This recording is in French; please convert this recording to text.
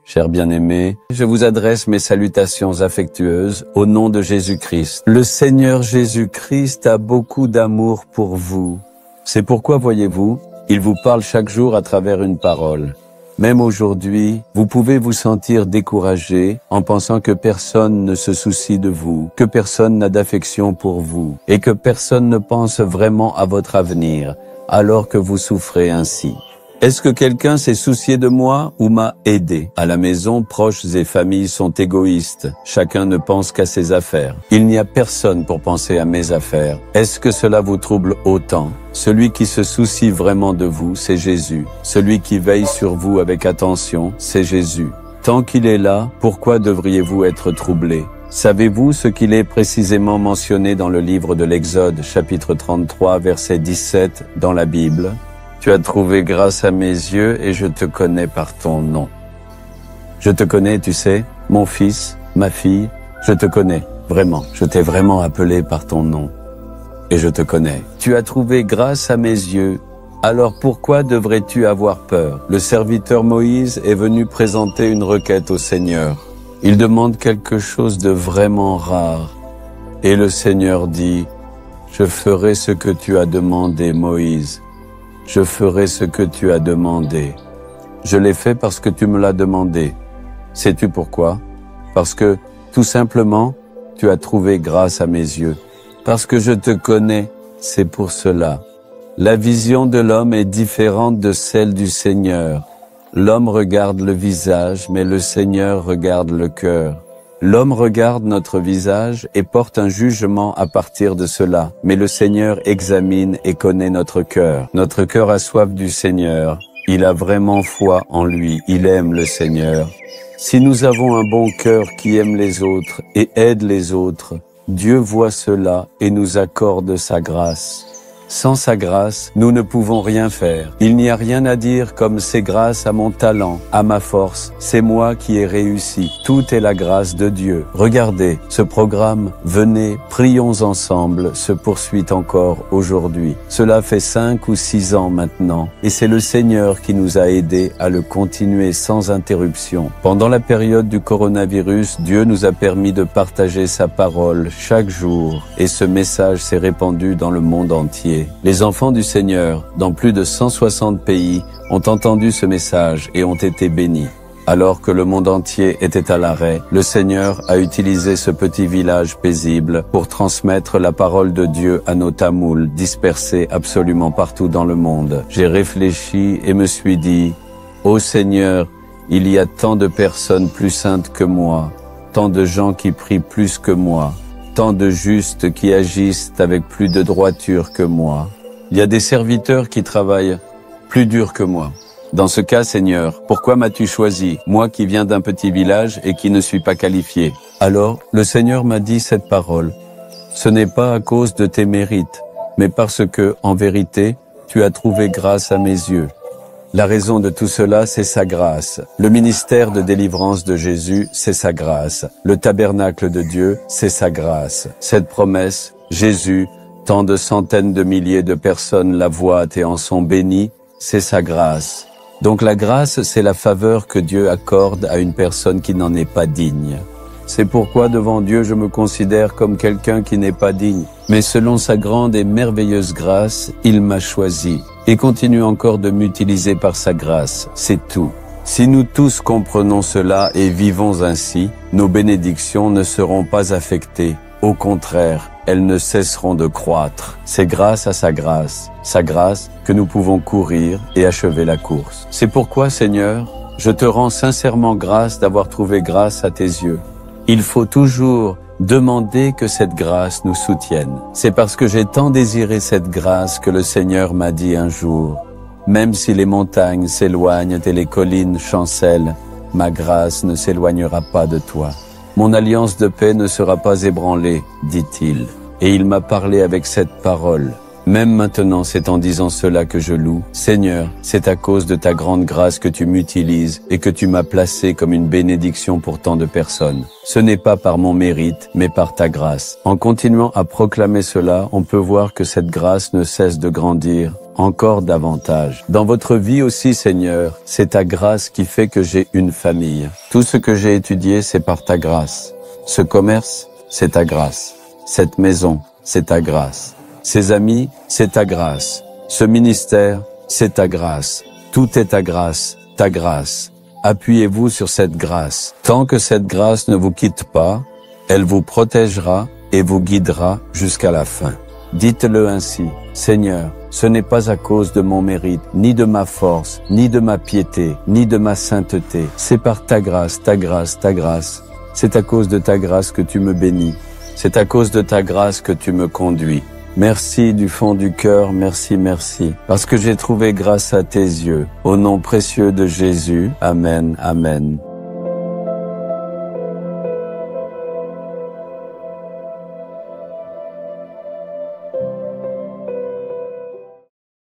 Chers bien-aimés, je vous adresse mes salutations affectueuses au nom de Jésus-Christ. Le Seigneur Jésus-Christ a beaucoup d'amour pour vous. C'est pourquoi, voyez-vous, il vous parle chaque jour à travers une parole. Même aujourd'hui, vous pouvez vous sentir découragé en pensant que personne ne se soucie de vous, que personne n'a d'affection pour vous et que personne ne pense vraiment à votre avenir alors que vous souffrez ainsi. Est-ce que quelqu'un s'est soucié de moi ou m'a aidé? À la maison, proches et familles sont égoïstes. Chacun ne pense qu'à ses affaires. Il n'y a personne pour penser à mes affaires. Est-ce que cela vous trouble autant? Celui qui se soucie vraiment de vous, c'est Jésus. Celui qui veille sur vous avec attention, c'est Jésus. Tant qu'il est là, pourquoi devriez-vous être troublés? Savez-vous ce qu'il est précisément mentionné dans le livre de l'Exode, chapitre 33, verset 17, dans la Bible? Tu as trouvé grâce à mes yeux et je te connais par ton nom. Je te connais, tu sais, mon fils, ma fille, je te connais, vraiment. Je t'ai vraiment appelé par ton nom. Et je te connais. Tu as trouvé grâce à mes yeux, alors pourquoi devrais-tu avoir peur? Le serviteur Moïse est venu présenter une requête au Seigneur. Il demande quelque chose de vraiment rare. Et le Seigneur dit, « Je ferai ce que tu as demandé, Moïse. Je ferai ce que tu as demandé. Je l'ai fait parce que tu me l'as demandé. Sais-tu pourquoi? Parce que, tout simplement, tu as trouvé grâce à mes yeux. Parce que je te connais, c'est pour cela. La vision de l'homme est différente de celle du Seigneur. L'homme regarde le visage, mais le Seigneur regarde le cœur. L'homme regarde notre visage et porte un jugement à partir de cela. Mais le Seigneur examine et connaît notre cœur. Notre cœur a soif du Seigneur. Il a vraiment foi en lui. Il aime le Seigneur. Si nous avons un bon cœur qui aime les autres et aide les autres, Dieu voit cela et nous accorde sa grâce. Sans sa grâce, nous ne pouvons rien faire. Il n'y a rien à dire comme c'est grâce à mon talent, à ma force, c'est moi qui ai réussi. Tout est la grâce de Dieu. Regardez, ce programme « Venez, prions ensemble » se poursuit encore aujourd'hui. Cela fait 5 ou 6 ans maintenant et c'est le Seigneur qui nous a aidés à le continuer sans interruption. Pendant la période du coronavirus, Dieu nous a permis de partager sa parole chaque jour et ce message s'est répandu dans le monde entier. Les enfants du Seigneur, dans plus de 160 pays, ont entendu ce message et ont été bénis. Alors que le monde entier était à l'arrêt, le Seigneur a utilisé ce petit village paisible pour transmettre la parole de Dieu à nos Tamouls dispersés absolument partout dans le monde. J'ai réfléchi et me suis dit, « Ô Seigneur, il y a tant de personnes plus saintes que moi, tant de gens qui prient plus que moi. » Tant de justes qui agissent avec plus de droiture que moi. Il y a des serviteurs qui travaillent plus dur que moi. Dans ce cas, Seigneur, pourquoi m'as-tu choisi, moi qui viens d'un petit village et qui ne suis pas qualifié? Alors, le Seigneur m'a dit cette parole. Ce n'est pas à cause de tes mérites, mais parce que, en vérité, tu as trouvé grâce à mes yeux. La raison de tout cela, c'est sa grâce. Le ministère de délivrance de Jésus, c'est sa grâce. Le tabernacle de Dieu, c'est sa grâce. Cette promesse, Jésus, tant de centaines de milliers de personnes la voient et en sont bénies, c'est sa grâce. Donc la grâce, c'est la faveur que Dieu accorde à une personne qui n'en est pas digne. C'est pourquoi devant Dieu, je me considère comme quelqu'un qui n'est pas digne. Mais selon sa grande et merveilleuse grâce, il m'a choisi et continue encore de m'utiliser par sa grâce. C'est tout. Si nous tous comprenons cela et vivons ainsi, nos bénédictions ne seront pas affectées. Au contraire, elles ne cesseront de croître. C'est grâce à sa grâce que nous pouvons courir et achever la course. C'est pourquoi, Seigneur, je te rends sincèrement grâce d'avoir trouvé grâce à tes yeux. Il faut toujours demander que cette grâce nous soutienne. C'est parce que j'ai tant désiré cette grâce que le Seigneur m'a dit un jour, « Même si les montagnes s'éloignent et les collines chancellent, ma grâce ne s'éloignera pas de toi. Mon alliance de paix ne sera pas ébranlée, dit-il. » Et il m'a parlé avec cette parole. Même maintenant, c'est en disant cela que je loue. Seigneur, c'est à cause de ta grande grâce que tu m'utilises et que tu m'as placé comme une bénédiction pour tant de personnes. Ce n'est pas par mon mérite, mais par ta grâce. En continuant à proclamer cela, on peut voir que cette grâce ne cesse de grandir encore davantage. Dans votre vie aussi, Seigneur, c'est ta grâce qui fait que j'ai une famille. Tout ce que j'ai étudié, c'est par ta grâce. Ce commerce, c'est ta grâce. Cette maison, c'est ta grâce. Ces amis, c'est ta grâce. Ce ministère, c'est ta grâce. Tout est ta grâce, ta grâce. Appuyez-vous sur cette grâce. Tant que cette grâce ne vous quitte pas, elle vous protégera et vous guidera jusqu'à la fin. Dites-le ainsi, Seigneur, ce n'est pas à cause de mon mérite, ni de ma force, ni de ma piété, ni de ma sainteté. C'est par ta grâce, ta grâce, ta grâce. C'est à cause de ta grâce que tu me bénis. C'est à cause de ta grâce que tu me conduis. Merci du fond du cœur, merci, merci, parce que j'ai trouvé grâce à tes yeux. Au nom précieux de Jésus, Amen, Amen.